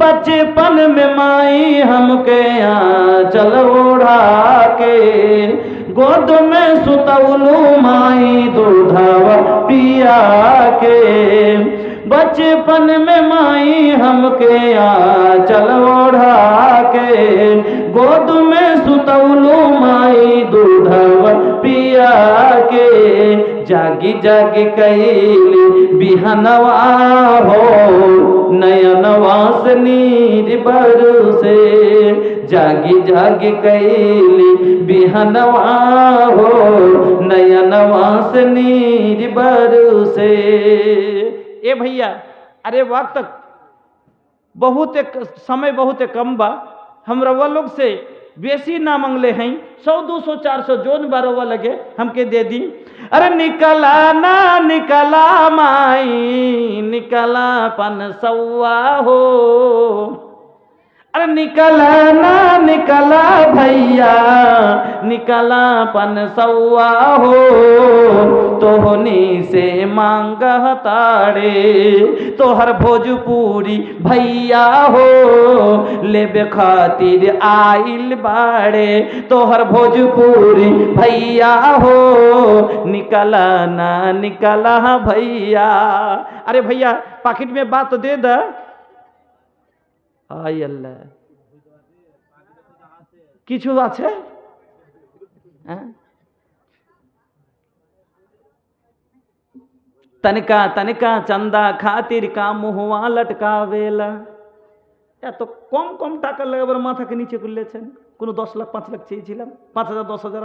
बचपन में माई हमके आंचल ओढ़ा के, गोद में सुतौलू माई दूधवा पिया के। बचपन में माई हमके आंचल ओढ़ा के, गोद में सुतौलू माई दूधवा पिया के। जागी जागी कैली बिहनवा हो, नयनवा से नीर बरसे। जागी जागी कैली बिहनवा हो, नयनवा से नीर बरसे। ए भैया, अरे वक्त बहुत समय बहुत कम बा, हम रवा लोग से बेसी ना मंगले हैं, 100 200 400 जोन बारवा लगे हमके दे दी। अरे निकला ना निकला माई, निकला पन सौआ हो। अरे निकला ना निकला भैया, निकला पन सौआ हो। तोहनी से मांग ताड़े तोहर भोजपुरी भैया हो, लेबे खातिर आइल बाड़े तोहर भोजपुरी भैया हो। निकला ना निकला भैया। अरे भैया पाकिट में बात दे द। हाय अल्लाह, किछु আছে? तनिका तनिका चंदा खातिर का मुहवा लटकावेला। या तो कम कम टाका लगे माथा के नीचे कुल्ले कोनो 10 लाख 5 लाख চেয়েছিলাম, 5,000 10,000